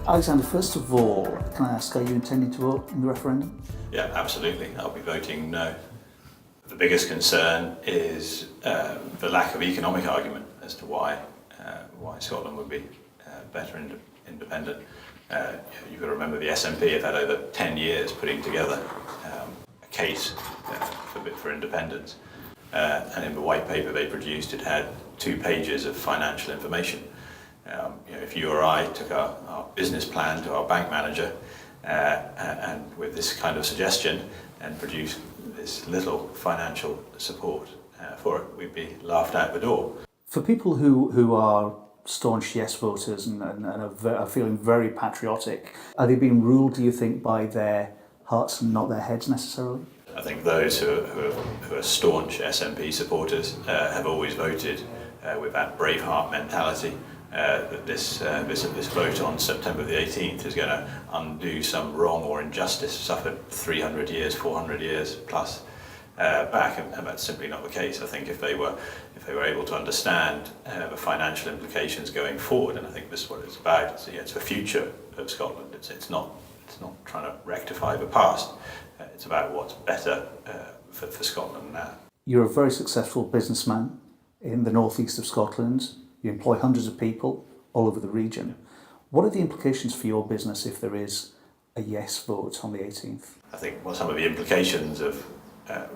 Alexander, first of all, can I ask, are you intending to vote in the referendum? Yeah, absolutely. I'll be voting no. The biggest concern is the lack of economic argument as to why Scotland would be better independent. You've got to remember the SNP have had over 10 years putting together a case for independence. And in the white paper they produced, it had 2 pages of financial information. If you or I took our business plan to our bank manager and with this kind of suggestion and produced this little financial support for it, we'd be laughed out the door. For people who are staunch yes voters and are feeling very patriotic, are they being ruled, do you think, by their hearts and not their heads necessarily? I think those who are staunch SNP supporters have always voted with that Braveheart mentality. That this vote on September the 18th is going to undo some wrong or injustice suffered 300 years, 400 years plus back, and that's simply not the case. I think if they were able to understand the financial implications going forward, and I think this is what it's about. It's the future of Scotland. It's not trying to rectify the past. It's about what's better for Scotland now. You're a very successful businessman in the northeast of Scotland. You employ hundreds of people all over the region. What are the implications for your business if there is a yes vote on the 18th? I think some of the implications of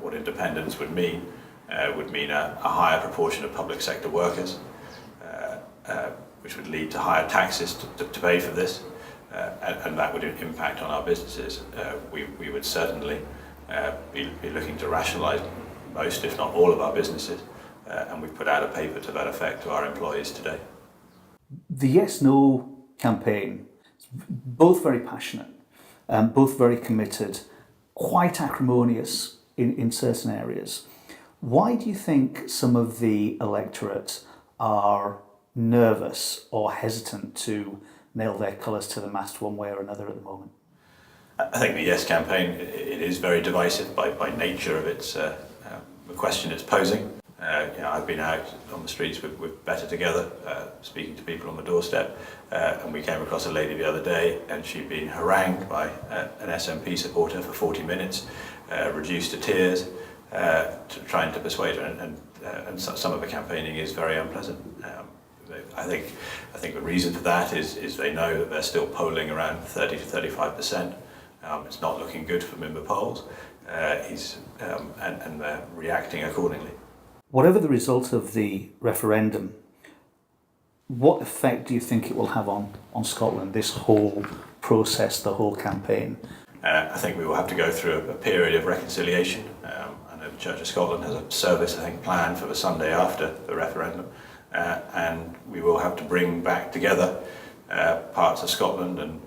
what independence would mean a higher proportion of public sector workers, which would lead to higher taxes to pay for this, and that would impact on our businesses. We would certainly be looking to rationalise most, if not all, of our businesses. And we've put out a paper to that effect to our employees today. The yes-no campaign is both very passionate, both very committed, quite acrimonious in certain areas. Why do you think some of the electorate are nervous or hesitant to nail their colours to the mast one way or another at the moment? I think the yes campaign, it is very divisive by nature of its the question it's posing. I've been out on the streets with Better Together, speaking to people on the doorstep, and we came across a lady the other day, and she'd been harangued by an SNP supporter for 40 minutes, reduced to tears, trying to persuade her, and some of the campaigning is very unpleasant. I think the reason for that is they know that they're still polling around 30 to 35%. It's not looking good for member polls, and they're reacting accordingly. Whatever the result of the referendum, what effect do you think it will have on Scotland, this whole process, the whole campaign? I think we will have to go through a period of reconciliation. I know the Church of Scotland has a service, planned for the Sunday after the referendum, and we will have to bring back together parts of Scotland and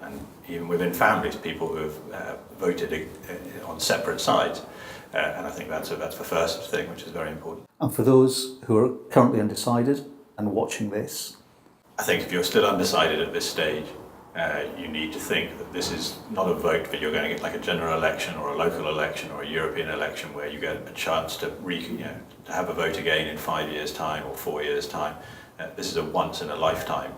even within families, people who have voted on separate sides. And I think that's the first thing, which is very important. And for those who are currently undecided and watching this? I think if you're still undecided at this stage, you need to think that this is not a vote that you're going to get like a general election or a local election or a European election where you get a chance to have a vote again in 5 years' time or 4 years' time. This is a once-in-a-lifetime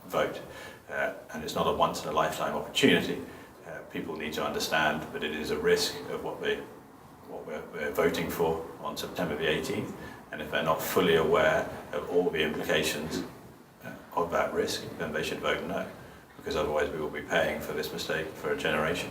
vote, and it's not a once-in-a-lifetime opportunity. People need to understand that it is a risk of what we're voting for on September the 18th, and if they're not fully aware of all the implications of that risk, then they should vote no, because otherwise we will be paying for this mistake for a generation.